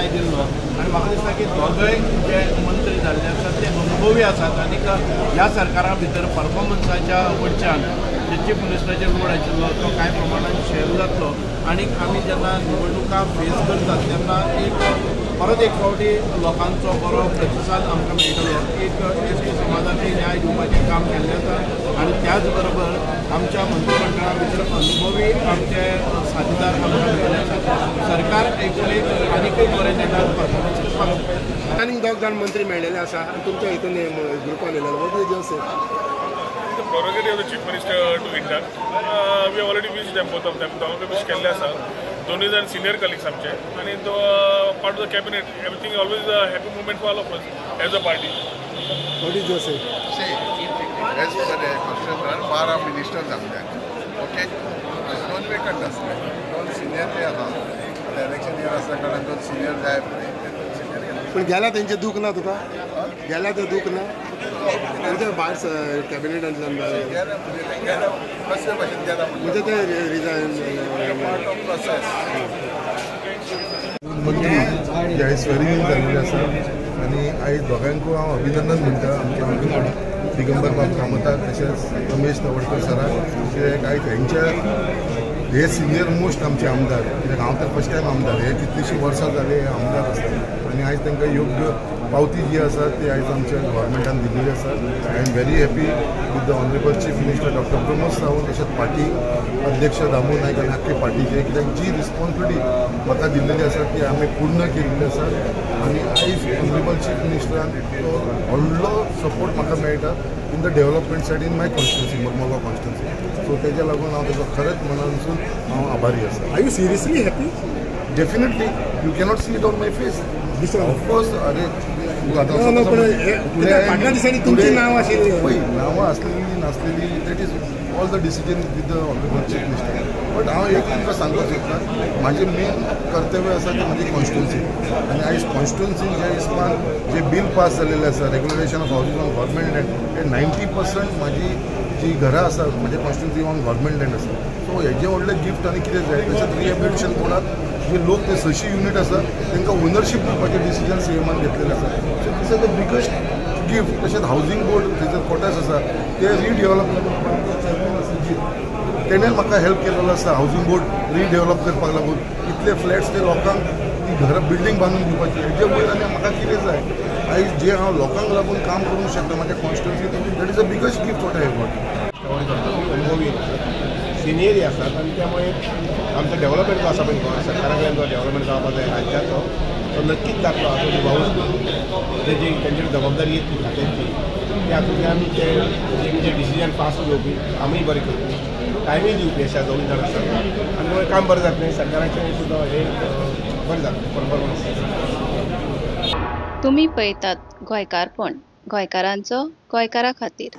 न्याय दिल्लो आनी म्हाका दिसता की दोगूय जे मंत्री जाल्ले आसात ते अनुभवी आसात आनी ह्या सरकारा भितर परफॉर्मन्साच्या वटच्यान जे चीफ मिनिस्टराचेर लोड आशिल्लो तो कांय प्रमाणात शेअर जातलो आनी आमी जेन्ना निवडणुका फेस करतात तेन्ना एक परत एक फावटी लोकांचो बरो प्रतिसाद आमकां मेळटलो एक एसटी समाजाक न्याय दिवपाचें काम केल्लें आसा आनी त्याच बरोबर आमच्या मंत्रिमंडळा भितर अनुभवी आमचे साथीदार आमकां मेळिल्ले आसात सरकार एकूण एक आनीकूय बरें तेका परफॉर्मन्स करपाक आनीक दोग जाण मंत्री मेळिल्ले आसा आनी तुमच्या हितून ग्रुपान येयलेलो what do you say The prerogative of the Chief Minister to induct. We have already wished them, both of them. दोघांनी wish केल्ले आसा. दोन्ही जण senior colleagues आमचे आणि तो part of the cabinet. Everything always a happy moment for all of us as a party. What did you say? See, as per the constitution, 12 ministers आमचे. Okay? दोन vacant असतात. दोन senior ते आहात. Election year असल्या कारणान दोन senior जाय पडले. पण गेला त्यांचे दुख ना तुका गेला ते दुख ना म्हणजे भायर कॅबिनेटांतल्यान कसले भाशेन गेला म्हणजे ते रिजायन पार्ट ऑफ प्रोसेस मंत्री जे आयज स्वेरींग जाल्लेले आसा आनी आयज दोगांयकूय हांव अभिनंदन म्हणटा आमच्या दिगंबर बाब कामताक तशेंच रमेश तवडकर सराक कित्याक आयज हेंच्या हे सिनियर मोस्ट आमचे आमदार कित्याक हांव तर फर्स्ट टायम आमदार हे कितलीशीं वर्सां जाले हे आमदार आसतात आनी आयज तांकां योग्य पावती जी आसा ती आयज आमच्या गव्हर्मेंटान दिल्ली आसा I am very happy with the honourable chief minister doctor Pramod Sawant तशेंच पार्टी अध्यक्ष दामू नायक आनी आख्खे पार्टीचे कित्याक जी रिस्पॉन्सिबिलिटी म्हाका दिल्लेली आसा ती आमी पूर्ण केल्ली आसा आनी आयज ऑनरेबल चीफ मिनिस्टरान तो व्हडलो सपोर्ट म्हाका मेळटा in the development side in my constituency Mormugao constituency so तेज्या लागून हांव तेजो खरेंच मनानसून हांव आभारी आसा are you seriously happy definitely you cannot see it on my face of course अरे फाटल्या दिसांनी तुमची नांव आशिल्ली पळय नांवां आसलेली नासलेली that is all the decision with the honourable chief minister but हांव एक तुमकां सांगपाक सोदतां म्हाजें मेन कर्तव्य आसा तें म्हजी कॉन्स्टिट्युन्सी आनी आयज कॉन्स्टिट्युन्सीन जे हिसपान जे बील पास जाल्लेलें आसा regulation of housing on government land हे 90% म्हाजी जी घरां आसा म्हज्या कॉन्स्टिट्युन्सी ऑन गव्हर्मेंट लँड आसा सो हेजें व्हडलें गिफ्ट आनी कितें जाय तशेंच रिहॅबिलिटेशन कोणाक जे लोक ते 600 युनिट आसा तांकां ओनरशीप दिवपाचें डिसिजन सीएमान घेतलेलें आसा so this is the biggest gift तशेंच हावजींग बोर्ड थंयसर क्वॉटर्स आसा ते रिडेवलपमेंट तेणें म्हाका हेल्प केलेलो आसा हावजींग बोर्ड रिडेवलप करपाक लागून इतले फ्लॅट्स ते लोकांक ती घरां बिल्डींग बांदून दिवपाची हेजे वयर आनी म्हाका कितें जाय आयज जे हांव लोकांक लागून काम करूंक शकता म्हाज्या कॉन्स्टिट्युन्सींत that is the biggest gift what I have got अनुभवी सिनियरी आसात आनी त्यामुळे आमचो डेव्हलपमेंट जो आसा पळय सरकाराकडल्यान जो डेव्हलपमेंट जावपाक जाय राज्याचो तो नक्कीच जातलो हातूंत भावूच तेजी तेंचेर जबाबदारी येतली खात्यांची त्या हातूंतल्यान ते डिसिजन पास घेवपी आमीय बरें करतली टायमीय दिवपी अशा दोन जाण आसात आनी त्यामुळे काम बरें जातलें सरकाराचें सुद्दां हे बरें जातलें परफॉर्मन्स तुम्ही पळयतात गोंयकारपण गोंयकारांचो गोंयकारा खातीर.